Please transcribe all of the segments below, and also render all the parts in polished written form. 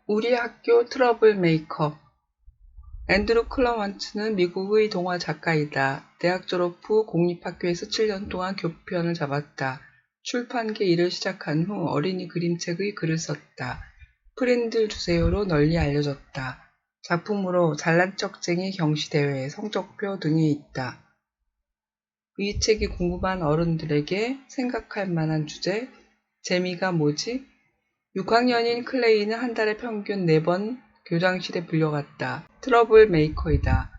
우리 학교 트러블 메이커. 앤드루 클러먼트는 미국의 동화 작가이다. 대학 졸업 후 공립학교에서 7년 동안 교편을 잡았다. 출판계 일을 시작한 후 어린이 그림책의 글을 썼다. 프렌들 주세요로 널리 알려졌다. 작품으로 잘난 척쟁이 경시대회, 성적표 등이 있다. 이 책이 궁금한 어른들에게 생각할 만한 주제, 재미가 뭐지? 6학년인 클레이는 한 달에 평균 4번 교장실에 불려갔다. 트러블 메이커이다.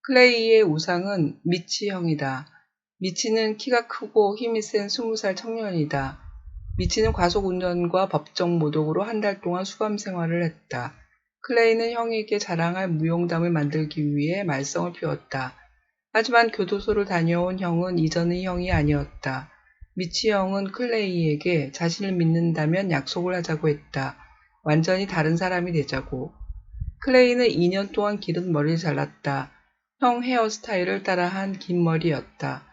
클레이의 우상은 미치 형이다. 미치는 키가 크고 힘이 센 20살 청년이다. 미치는 과속운전과 법정 모독으로 한 달 동안 수감 생활을 했다. 클레이는 형에게 자랑할 무용담을 만들기 위해 말썽을 피웠다. 하지만 교도소를 다녀온 형은 이전의 형이 아니었다. 미치 형은 클레이에게 자신을 믿는다면 약속을 하자고 했다. 완전히 다른 사람이 되자고. 클레이는 2년 동안 기른 머리를 잘랐다. 형 헤어스타일을 따라한 긴 머리였다.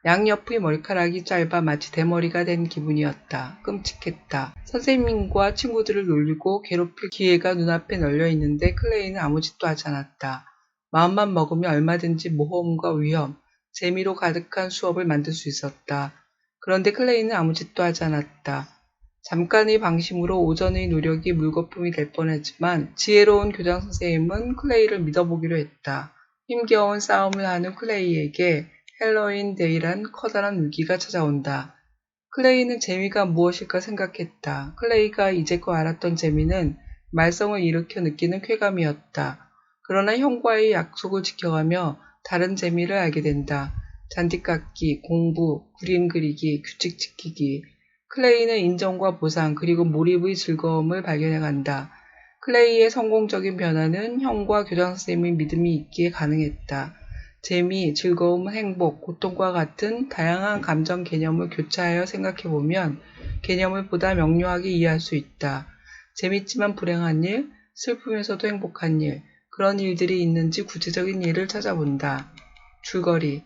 양옆의 머리카락이 짧아 마치 대머리가 된 기분이었다. 끔찍했다. 선생님과 친구들을 놀리고 괴롭힐 기회가 눈앞에 널려 있는데 클레이는 아무 짓도 하지 않았다. 마음만 먹으면 얼마든지 모험과 위험, 재미로 가득한 수업을 만들 수 있었다. 그런데 클레이는 아무 짓도 하지 않았다. 잠깐의 방심으로 오전의 노력이 물거품이 될 뻔했지만 지혜로운 교장 선생님은 클레이를 믿어보기로 했다. 힘겨운 싸움을 하는 클레이에게 헬로윈 데이란 커다란 위기가 찾아온다. 클레이는 재미가 무엇일까 생각했다. 클레이가 이제껏 알았던 재미는 말썽을 일으켜 느끼는 쾌감이었다. 그러나 형과의 약속을 지켜가며 다른 재미를 알게 된다. 잔디깎기, 공부, 그림 그리기, 규칙 지키기. 클레이는 인정과 보상 그리고 몰입의 즐거움을 발견해간다. 클레이의 성공적인 변화는 형과 교장 선생님의 믿음이 있기에 가능했다. 재미, 즐거움, 행복, 고통과 같은 다양한 감정 개념을 교차하여 생각해보면 개념을 보다 명료하게 이해할 수 있다. 재밌지만 불행한 일, 슬프면서도 행복한 일, 그런 일들이 있는지 구체적인 예를 찾아본다. 줄거리.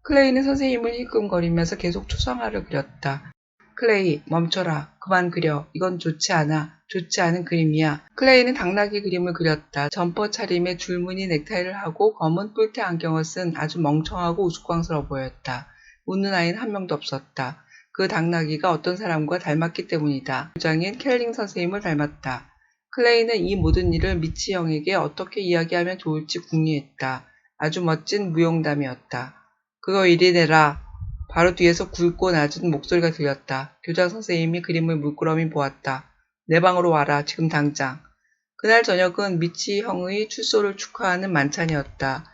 클레이는 선생님을 힐끔거리면서 계속 초상화를 그렸다. 클레이, 멈춰라. 그만 그려. 이건 좋지 않아. 좋지 않은 그림이야. 클레이는 당나귀 그림을 그렸다. 점퍼 차림에 줄무늬 넥타이를 하고 검은 뿔테 안경을 쓴 아주 멍청하고 우스꽝스러워 보였다. 웃는 아이는 한 명도 없었다. 그 당나귀가 어떤 사람과 닮았기 때문이다. 교장인 켈링 선생님을 닮았다. 클레이는 이 모든 일을 미치 형에게 어떻게 이야기하면 좋을지 궁리했다. 아주 멋진 무용담이었다. 그거 이리 내라. 바로 뒤에서 굵고 낮은 목소리가 들렸다. 교장 선생님이 그림을 물끄러미 보았다. 내 방으로 와라. 지금 당장. 그날 저녁은 미치 형의 출소를 축하하는 만찬이었다.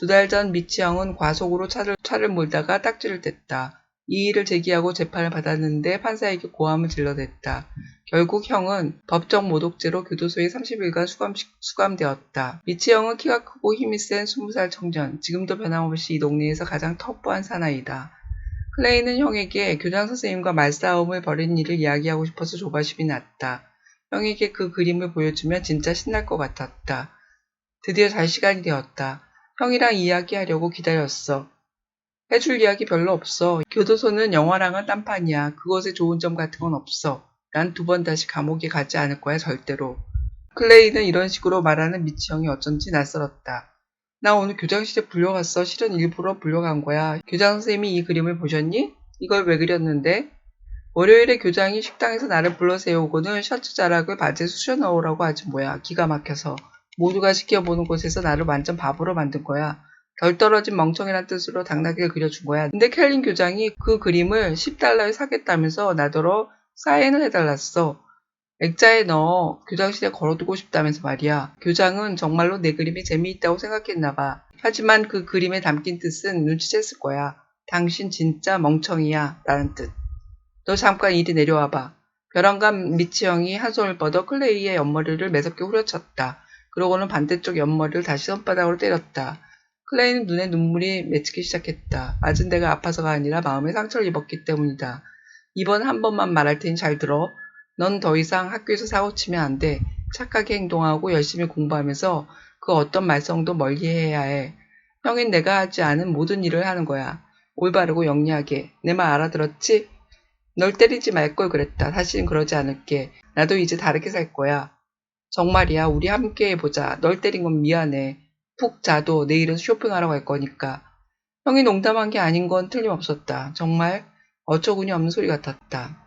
2달 전 미치 형은 과속으로 차를 몰다가 딱지를 뗐다. 이 일을 제기하고 재판을 받았는데 판사에게 고함을 질러댔다. 결국 형은 법정 모독죄로 교도소에 30일간 수감되었다. 미치 형은 키가 크고 힘이 센 20살 청년. 지금도 변함없이 이 동네에서 가장 터프한 사나이다. 클레이는 형에게 교장 선생님과 말싸움을 벌인 일을 이야기하고 싶어서 조바심이 났다. 형에게 그 그림을 보여주면 진짜 신날 것 같았다. 드디어 잘 시간이 되었다. 형이랑 이야기하려고 기다렸어. 해줄 이야기 별로 없어. 교도소는 영화랑은 딴판이야. 그것에 좋은 점 같은 건 없어. 난 2번 다시 감옥에 가지 않을 거야, 절대로. 클레이는 이런 식으로 말하는 미치 형이 어쩐지 낯설었다. 나 오늘 교장실에 불려갔어. 실은 일부러 불려간 거야. 교장 선생님이 이 그림을 보셨니? 이걸 왜 그렸는데? 월요일에 교장이 식당에서 나를 불러 세우고는 셔츠 자락을 바지에 쑤셔 넣으라고 하지 뭐야. 기가 막혀서. 모두가 지켜보는 곳에서 나를 완전 바보로 만든 거야. 덜 떨어진 멍청이란 뜻으로 당나귀를 그려준 거야. 근데 켈린 교장이 그 그림을 $10에 사겠다면서 나더러 사인을 해달랐어. 액자에 넣어 교장실에 걸어두고 싶다면서 말이야. 교장은 정말로 내 그림이 재미있다고 생각했나봐. 하지만 그 그림에 담긴 뜻은 눈치챘을 거야. 당신 진짜 멍청이야 라는 뜻. 너 잠깐 이리 내려와봐. 벼랑간 미치 형이 한 손을 뻗어 클레이의 옆머리를 매섭게 후려쳤다. 그러고는 반대쪽 옆머리를 다시 손바닥으로 때렸다. 클레이는 눈에 눈물이 맺히기 시작했다. 맞은 데가 아파서가 아니라 마음에 상처를 입었기 때문이다. 이번 한 번만 말할 테니 잘 들어. 넌 더 이상 학교에서 사고치면 안 돼. 착하게 행동하고 열심히 공부하면서 그 어떤 말썽도 멀리해야 해. 형인 내가 하지 않은 모든 일을 하는 거야. 올바르고 영리하게. 내 말 알아들었지? 널 때리지 말 걸 그랬다. 다시는 그러지 않을게. 나도 이제 다르게 살 거야. 정말이야, 우리 함께 해보자. 널 때린 건 미안해. 푹 자도 내일은 쇼핑하러 갈 거니까. 형이 농담한 게 아닌 건 틀림없었다. 정말 어처구니 없는 소리 같았다.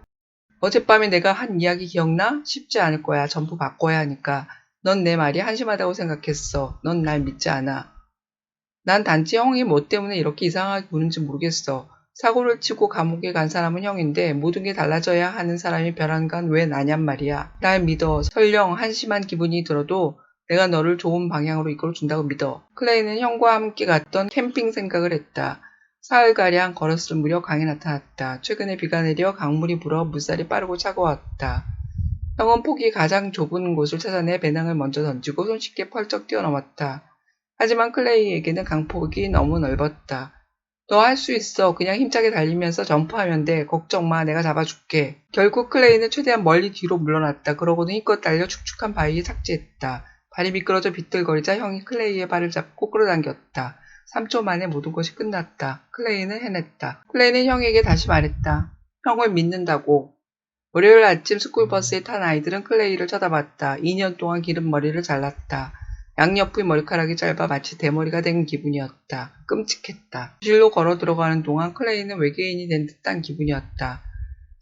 어젯밤에 내가 한 이야기 기억나? 쉽지 않을 거야. 전부 바꿔야 하니까. 넌 내 말이 한심하다고 생각했어. 넌 날 믿지 않아. 난 단지 형이 뭐 때문에 이렇게 이상하게 구는지 모르겠어. 사고를 치고 감옥에 간 사람은 형인데 모든 게 달라져야 하는 사람이 변한 건 왜 나냔 말이야. 날 믿어. 설령 한심한 기분이 들어도 내가 너를 좋은 방향으로 이끌어준다고 믿어. 클레이는 형과 함께 갔던 캠핑 생각을 했다. 사흘가량 걸었을 무렵 강이 나타났다. 최근에 비가 내려 강물이 불어 물살이 빠르고 차가웠다. 형은 폭이 가장 좁은 곳을 찾아내 배낭을 먼저 던지고 손쉽게 펄쩍 뛰어넘었다. 하지만 클레이에게는 강폭이 너무 넓었다. 너 할 수 있어. 그냥 힘차게 달리면서 점프하면 돼. 걱정 마. 내가 잡아줄게. 결국 클레이는 최대한 멀리 뒤로 물러났다. 그러고는 힘껏 달려 축축한 바위에 착지했다. 발이 미끄러져 비틀거리자 형이 클레이의 발을 잡고 끌어당겼다. 3초 만에 모든 것이 끝났다. 클레이는 해냈다. 클레이는 형에게 다시 말했다. 형을 믿는다고. 월요일 아침 스쿨버스에 탄 아이들은 클레이를 쳐다봤다. 2년 동안 기른 머리를 잘랐다. 양옆의 머리카락이 짧아 마치 대머리가 된 기분이었다. 끔찍했다. 교실로 걸어 들어가는 동안 클레이는 외계인이 된 듯한 기분이었다.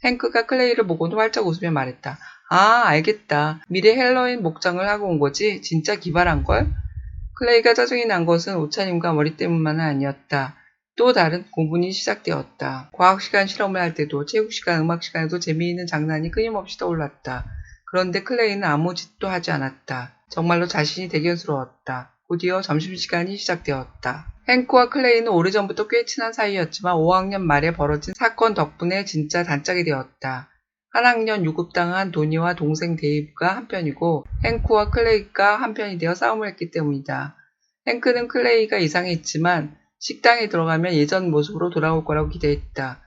행크가 클레이를 보고는 활짝 웃으며 말했다. 아, 알겠다. 미래 헬로윈 목장을 하고 온 거지? 진짜 기발한걸? 클레이가 짜증이 난 것은 옷차림과 머리 때문만은 아니었다. 또 다른 고분이 시작되었다. 과학시간 실험을 할 때도 체육시간, 음악시간에도 재미있는 장난이 끊임없이 떠올랐다. 그런데 클레이는 아무 짓도 하지 않았다. 정말로 자신이 대견스러웠다. 곧이어 점심시간이 시작되었다. 행크와 클레이는 오래전부터 꽤 친한 사이였지만 5학년 말에 벌어진 사건 덕분에 진짜 단짝이 되었다. 한 학년 유급당한 도니와 동생 데이브가 한편이고 행크와 클레이가 한편이 되어 싸움을 했기 때문이다. 행크는 클레이가 이상했지만 식당에 들어가면 예전 모습으로 돌아올 거라고 기대했다.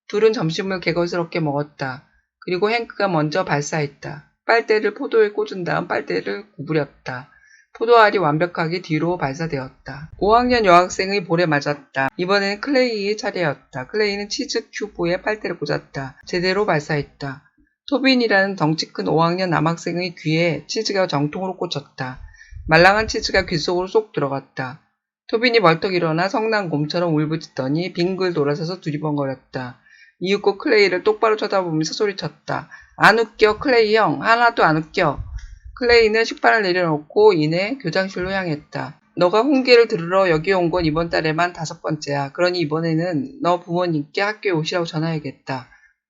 둘은 점심을 개걸스럽게 먹었다. 그리고 행크가 먼저 발사했다. 빨대를 포도에 꽂은 다음 빨대를 구부렸다. 포도알이 완벽하게 뒤로 발사되었다. 5학년 여학생의 볼에 맞았다. 이번에는 클레이의 차례였다. 클레이는 치즈 큐브에 빨대를 꽂았다. 제대로 발사했다. 토빈이라는 덩치 큰 5학년 남학생의 귀에 치즈가 정통으로 꽂혔다. 말랑한 치즈가 귀 속으로 쏙 들어갔다. 토빈이 벌떡 일어나 성난 곰처럼 울부짖더니 빙글 돌아서서 두리번거렸다. 이윽고 클레이를 똑바로 쳐다보면서 소리쳤다. 안 웃겨, 클레이 형. 하나도 안 웃겨. 클레이는 식판을 내려놓고 이내 교장실로 향했다. 너가 훈계를 들으러 여기 온 건 이번 달에만 5번째야. 그러니 이번에는 너 부모님께 학교에 오시라고 전화해야겠다.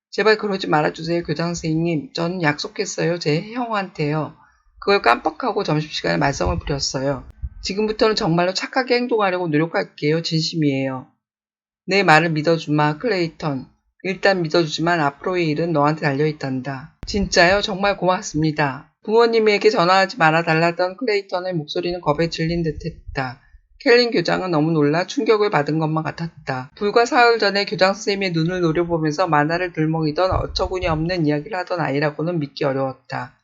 제발 그러지 말아주세요, 교장선생님. 전 약속했어요, 제 형한테요. 그걸 깜빡하고 점심시간에 말썽을 부렸어요. 지금부터는 정말로 착하게 행동하려고 노력할게요. 진심이에요. 내 말을 믿어주마, 클레이턴. 일단 믿어주지만 앞으로의 일은 너한테 달려있단다. 진짜요? 정말 고맙습니다. 부모님에게 전화하지 말아달라던 클레이턴의 목소리는 겁에 질린 듯했다. 켈린 교장은 너무 놀라 충격을 받은 것만 같았다. 불과 사흘 전에 교장선생님의 눈을 노려보면서 만화를 들먹이던 어처구니 없는 이야기를 하던 아이라고는 믿기 어려웠다.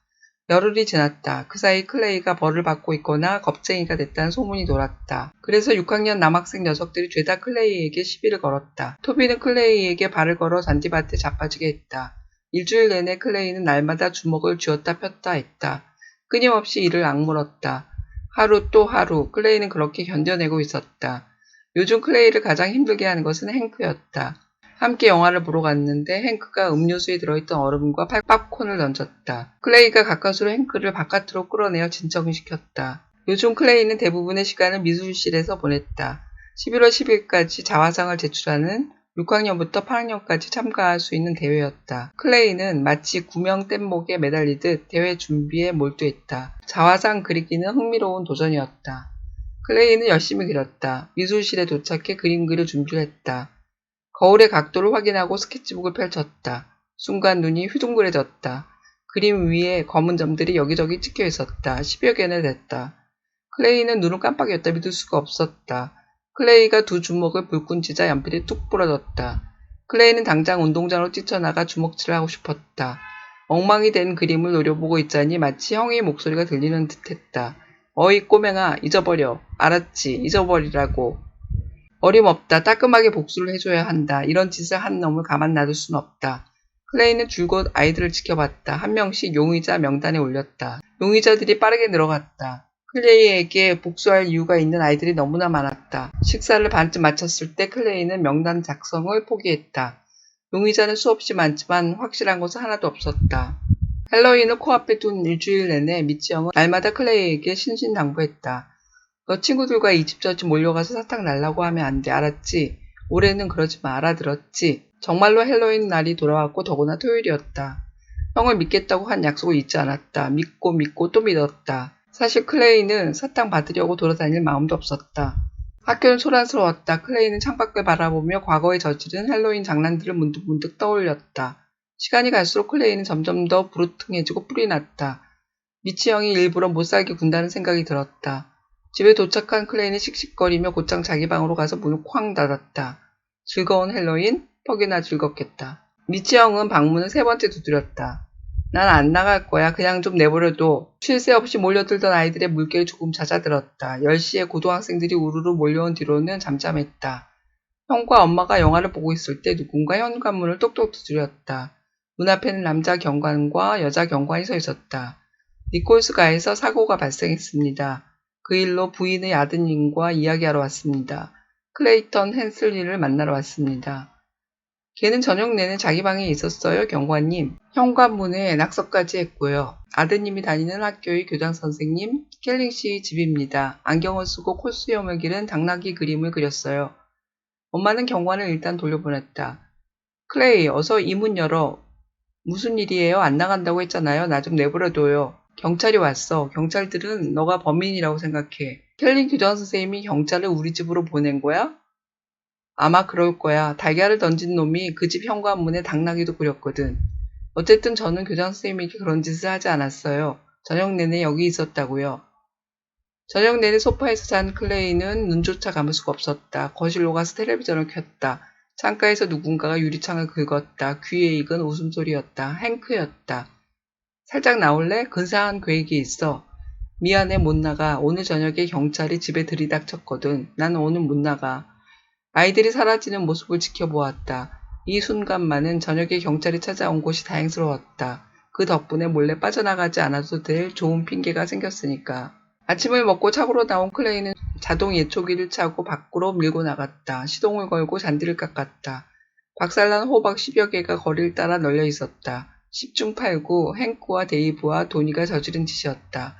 열흘이 지났다. 그 사이 클레이가 벌을 받고 있거나 겁쟁이가 됐다는 소문이 돌았다. 그래서 6학년 남학생 녀석들이 죄다 클레이에게 시비를 걸었다. 토비는 클레이에게 발을 걸어 잔디밭에 자빠지게 했다. 일주일 내내 클레이는 날마다 주먹을 쥐었다 폈다 했다. 끊임없이 이를 악물었다. 하루 또 하루 클레이는 그렇게 견뎌내고 있었다. 요즘 클레이를 가장 힘들게 하는 것은 행크였다. 함께 영화를 보러 갔는데 행크가 음료수에 들어있던 얼음과 팝콘을 던졌다. 클레이가 가까스로 행크를 바깥으로 끌어내어 진정시켰다. 요즘 클레이는 대부분의 시간을 미술실에서 보냈다. 11월 10일까지 자화상을 제출하는 6학년부터 8학년까지 참가할 수 있는 대회였다. 클레이는 마치 구명 뗏목에 매달리듯 대회 준비에 몰두했다. 자화상 그리기는 흥미로운 도전이었다. 클레이는 열심히 그렸다. 미술실에 도착해 그림 그릴 준비를 했다. 거울의 각도를 확인하고 스케치북을 펼쳤다. 순간 눈이 휘둥그레졌다. 그림 위에 검은 점들이 여기저기 찍혀 있었다. 10여 개나 됐다. 클레이는 눈을 깜빡였다. 믿을 수가 없었다. 클레이가 두 주먹을 불끈 쥐자 연필이 뚝 부러졌다. 클레이는 당장 운동장으로 뛰쳐나가 주먹질을 하고 싶었다. 엉망이 된 그림을 노려보고 있자니 마치 형의 목소리가 들리는 듯했다. 어이 꼬맹아, 잊어버려. 알았지, 잊어버리라고. 어림없다. 따끔하게 복수를 해줘야 한다. 이런 짓을 한 놈을 가만 놔둘 순 없다. 클레이는 줄곧 아이들을 지켜봤다. 한 명씩 용의자 명단에 올렸다. 용의자들이 빠르게 늘어갔다. 클레이에게 복수할 이유가 있는 아이들이 너무나 많았다. 식사를 반쯤 마쳤을 때 클레이는 명단 작성을 포기했다. 용의자는 수없이 많지만 확실한 것은 하나도 없었다. 헬로윈을 코앞에 둔 일주일 내내 미치영은 날마다 클레이에게 신신당부했다. 너 친구들과 이 집 저 집 몰려가서 사탕 날라고 하면 안 돼. 알았지? 올해는 그러지 마. 알아들었지? 정말로 헬로윈 날이 돌아왔고 더구나 토요일이었다. 형을 믿겠다고 한 약속을 잊지 않았다. 믿고 또 믿었다. 사실 클레이는 사탕 받으려고 돌아다닐 마음도 없었다. 학교는 소란스러웠다. 클레이는 창밖을 바라보며 과거에 저지른 헬로윈 장난들을 문득문득 떠올렸다. 시간이 갈수록 클레이는 점점 더 부르퉁해지고 뿔이 났다. 미치 형이 일부러 못살게 군다는 생각이 들었다. 집에 도착한 클레이는 씩씩거리며 곧장 자기 방으로 가서 문을 쾅 닫았다. 즐거운 헬로윈? 퍽이나 즐겁겠다. 미치 형은 방문을 3번째 두드렸다. 난 안 나갈 거야. 그냥 좀 내버려둬. 쉴 새 없이 몰려들던 아이들의 물결이 조금 잦아들었다. 10시에 고등학생들이 우르르 몰려온 뒤로는 잠잠했다. 형과 엄마가 영화를 보고 있을 때 누군가 현관문을 똑똑 두드렸다. 문 앞에는 남자 경관과 여자 경관이 서 있었다. 니콜스가에서 사고가 발생했습니다. 그 일로 부인의 아드님과 이야기하러 왔습니다. 클레이턴 헨슬리를 만나러 왔습니다. 걔는 저녁 내내 자기 방에 있었어요, 경관님. 현관문에 낙서까지 했고요. 아드님이 다니는 학교의 교장선생님 켈링 씨의 집입니다. 안경을 쓰고 콧수염을 기른 당나귀 그림을 그렸어요. 엄마는 경관을 일단 돌려보냈다. 클레이, 어서 이 문 열어. 무슨 일이에요? 안 나간다고 했잖아요. 나 좀 내버려둬요. 경찰이 왔어. 경찰들은 너가 범인이라고 생각해. 켈링 교장선생님이 경찰을 우리 집으로 보낸 거야? 아마 그럴 거야. 달걀을 던진 놈이 그 집 현관문에 당나귀도 그렸거든. 어쨌든 저는 교장선생님에게 그런 짓을 하지 않았어요. 저녁 내내 여기 있었다고요. 저녁 내내 소파에서 잔 클레이는 눈조차 감을 수가 없었다. 거실로 가서 텔레비전을 켰다. 창가에서 누군가가 유리창을 긁었다. 귀에 익은 웃음소리였다. 행크였다. 살짝 나올래? 근사한 계획이 있어. 미안해, 못 나가. 오늘 저녁에 경찰이 집에 들이닥쳤거든. 난 오늘 못 나가. 아이들이 사라지는 모습을 지켜보았다. 이 순간만은 저녁에 경찰이 찾아온 곳이 다행스러웠다. 그 덕분에 몰래 빠져나가지 않아도 될 좋은 핑계가 생겼으니까. 아침을 먹고 차고로 나온 클레이는 자동 예초기를 차고 밖으로 밀고 나갔다. 시동을 걸고 잔디를 깎았다. 박살난 호박 10여 개가 거리를 따라 널려 있었다. 10중 8구 행크와 데이브와 도니가 저지른 짓이었다.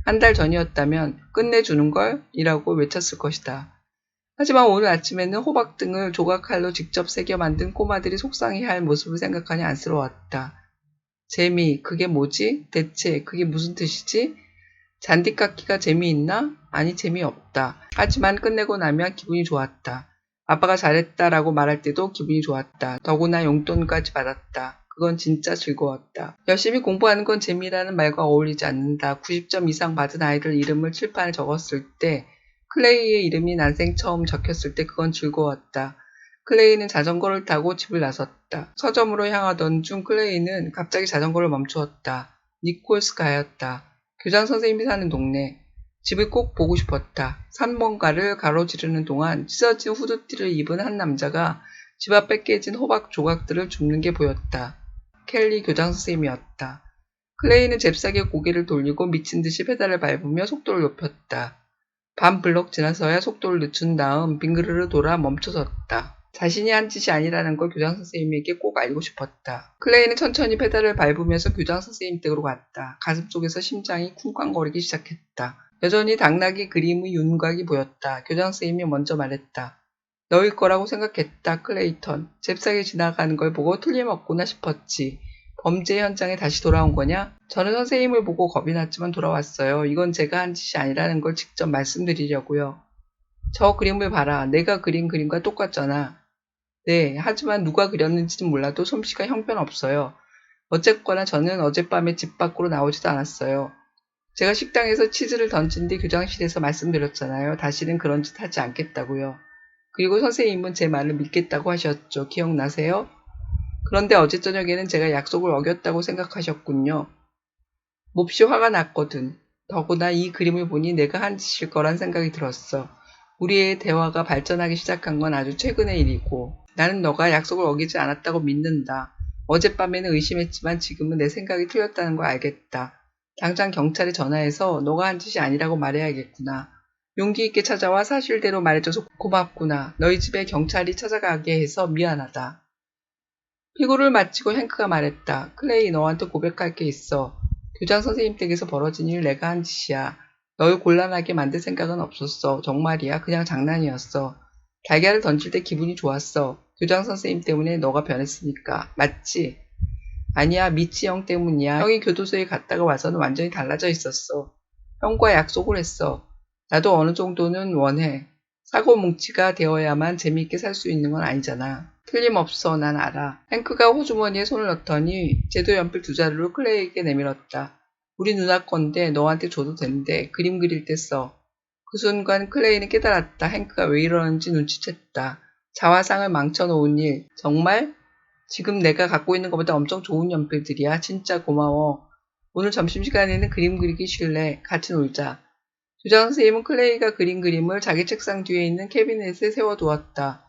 한 달 전이었다면 끝내주는걸? 이라고 외쳤을 것이다. 하지만 오늘 아침에는 호박 등을 조각칼로 직접 새겨 만든 꼬마들이 속상해할 모습을 생각하니 안쓰러웠다. 재미, 그게 뭐지? 대체 그게 무슨 뜻이지? 잔디깎기가 재미있나? 아니, 재미없다. 하지만 끝내고 나면 기분이 좋았다. 아빠가 잘했다라고 말할 때도 기분이 좋았다. 더구나 용돈까지 받았다. 그건 진짜 즐거웠다. 열심히 공부하는 건 재미라는 말과 어울리지 않는다. 90점 이상 받은 아이들 이름을 칠판에 적었을 때 클레이의 이름이 난생 처음 적혔을 때 그건 즐거웠다. 클레이는 자전거를 타고 집을 나섰다. 서점으로 향하던 중 클레이는 갑자기 자전거를 멈추었다. 니콜스가였다. 교장 선생님이 사는 동네. 집을 꼭 보고 싶었다. 3번가를 가로지르는 동안 찢어진 후드티를 입은 한 남자가 집 앞에 깨진 호박 조각들을 줍는 게 보였다. 켈리 교장 선생님이었다. 클레이는 잽싸게 고개를 돌리고 미친 듯이 페달을 밟으며 속도를 높였다. 반 블럭 지나서야 속도를 늦춘 다음 빙그르르 돌아 멈춰섰다. 자신이 한 짓이 아니라는 걸 교장 선생님에게 꼭 알고 싶었다. 클레이는 천천히 페달을 밟으면서 교장 선생님 댁으로 갔다. 가슴속에서 심장이 쿵쾅거리기 시작했다. 여전히 당나귀 그림의 윤곽이 보였다. 교장 선생님이 먼저 말했다. 너일 거라고 생각했다, 클레이턴. 잽싸게 지나가는 걸 보고 틀림없구나 싶었지. 범죄 현장에 다시 돌아온 거냐? 저는 선생님을 보고 겁이 났지만 돌아왔어요. 이건 제가 한 짓이 아니라는 걸 직접 말씀드리려고요. 저 그림을 봐라. 내가 그린 그림과 똑같잖아. 네, 하지만 누가 그렸는지는 몰라도 솜씨가 형편없어요. 어쨌거나 저는 어젯밤에 집 밖으로 나오지도 않았어요. 제가 식당에서 치즈를 던진 뒤 교장실에서 말씀드렸잖아요. 다시는 그런 짓 하지 않겠다고요. 그리고 선생님은 제 말을 믿겠다고 하셨죠. 기억나세요? 그런데 어제 저녁에는 제가 약속을 어겼다고 생각하셨군요. 몹시 화가 났거든. 더구나 이 그림을 보니 내가 한 짓일 거란 생각이 들었어. 우리의 대화가 발전하기 시작한 건 아주 최근의 일이고 나는 너가 약속을 어기지 않았다고 믿는다. 어젯밤에는 의심했지만 지금은 내 생각이 틀렸다는 걸 알겠다. 당장 경찰에 전화해서 너가 한 짓이 아니라고 말해야겠구나. 용기 있게 찾아와 사실대로 말해줘서 고맙구나. 너희 집에 경찰이 찾아가게 해서 미안하다. 피고를 마치고 행크가 말했다. 클레이, 너한테 고백할 게 있어. 교장 선생님 댁에서 벌어진 일 내가 한 짓이야. 널 곤란하게 만들 생각은 없었어. 정말이야. 그냥 장난이었어. 달걀을 던질 때 기분이 좋았어. 교장 선생님 때문에 너가 변했으니까. 맞지? 아니야. 미치 형 때문이야. 형이 교도소에 갔다가 와서는 완전히 달라져 있었어. 형과 약속을 했어. 나도 어느 정도는 원해. 사고 뭉치가 되어야만 재미있게 살 수 있는 건 아니잖아. 틀림없어. 난 알아. 행크가 호주머니에 손을 넣더니 제도 연필 2자루를 클레이에게 내밀었다. 우리 누나 건데 너한테 줘도 되는데 그림 그릴 때 써. 그 순간 클레이는 깨달았다. 행크가 왜 이러는지 눈치챘다. 자화상을 망쳐놓은 일. 정말? 지금 내가 갖고 있는 것보다 엄청 좋은 연필들이야. 진짜 고마워. 오늘 점심시간에는 그림 그리기 쉴래. 같이 놀자. 교장 선생님은 클레이가 그린 그림을 자기 책상 뒤에 있는 캐비넷에 세워두었다.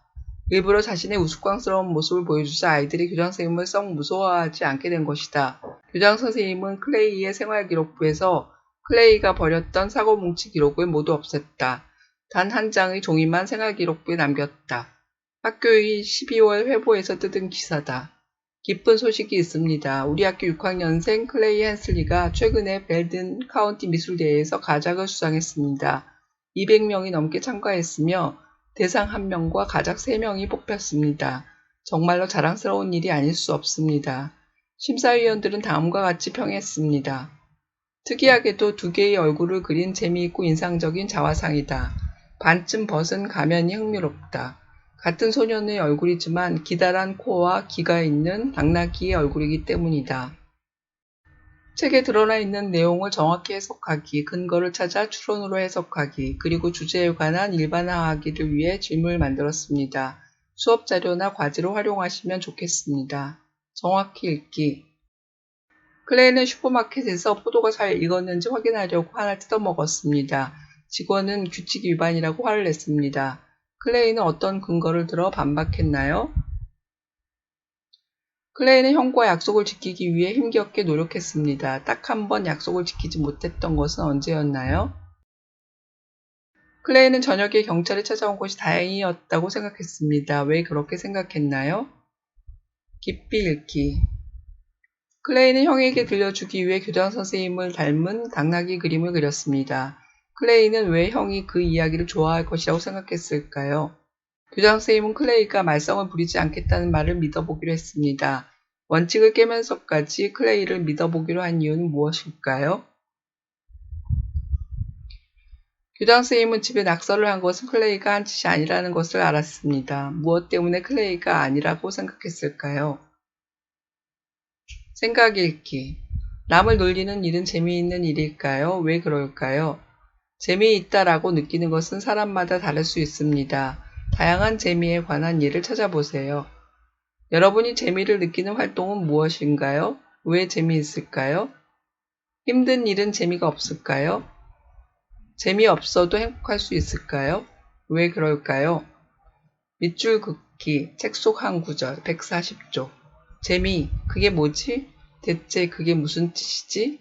일부러 자신의 우스꽝스러운 모습을 보여주자 아이들이 교장 선생님을 썩 무서워하지 않게 된 것이다. 교장 선생님은 클레이의 생활기록부에서 클레이가 버렸던 사고뭉치 기록을 모두 없앴다. 단 한 장의 종이만 생활기록부에 남겼다. 학교의 12월 회보에서 뜯은 기사다. 기쁜 소식이 있습니다. 우리 학교 6학년생 클레이 헨슬리가 최근에 벨든 카운티 미술대회에서 가작을 수상했습니다. 200명이 넘게 참가했으며 대상 1명과 가작 3명이 뽑혔습니다. 정말로 자랑스러운 일이 아닐 수 없습니다. 심사위원들은 다음과 같이 평했습니다. 특이하게도 2개의 얼굴을 그린 재미있고 인상적인 자화상이다. 반쯤 벗은 가면이 흥미롭다. 같은 소년의 얼굴이지만 기다란 코와 귀가 있는 당나귀의 얼굴이기 때문이다. 책에 드러나 있는 내용을 정확히 해석하기, 근거를 찾아 추론으로 해석하기, 그리고 주제에 관한 일반화하기를 위해 질문을 만들었습니다. 수업 자료나 과제로 활용하시면 좋겠습니다. 정확히 읽기. 클레이는 슈퍼마켓에서 포도가 잘 익었는지 확인하려고 하나 뜯어먹었습니다. 직원은 규칙 위반이라고 화를 냈습니다. 클레이는 어떤 근거를 들어 반박했나요? 클레이는 형과 약속을 지키기 위해 힘겹게 노력했습니다. 딱 한 번 약속을 지키지 못했던 것은 언제였나요? 클레이는 저녁에 경찰이 찾아온 것이 다행이었다고 생각했습니다. 왜 그렇게 생각했나요? 깊이 읽기. 클레이는 형에게 들려주기 위해 교장 선생님을 닮은 당나귀 그림을 그렸습니다. 클레이는 왜 형이 그 이야기를 좋아할 것이라고 생각했을까요? 교장 선생님은 클레이가 말썽을 부리지 않겠다는 말을 믿어보기로 했습니다. 원칙을 깨면서까지 클레이를 믿어보기로 한 이유는 무엇일까요? 교장 선생님은 집에 낙서를 한 것은 클레이가 한 짓이 아니라는 것을 알았습니다. 무엇 때문에 클레이가 아니라고 생각했을까요? 생각 읽기. 남을 놀리는 일은 재미있는 일일까요? 왜 그럴까요? 재미있다라고 느끼는 것은 사람마다 다를 수 있습니다. 다양한 재미에 관한 예를 찾아보세요. 여러분이 재미를 느끼는 활동은 무엇인가요? 왜 재미있을까요? 힘든 일은 재미가 없을까요? 재미없어도 행복할 수 있을까요? 왜 그럴까요? 밑줄 긋기, 책 속 한 구절, 140쪽. 재미, 그게 뭐지? 대체 그게 무슨 뜻이지?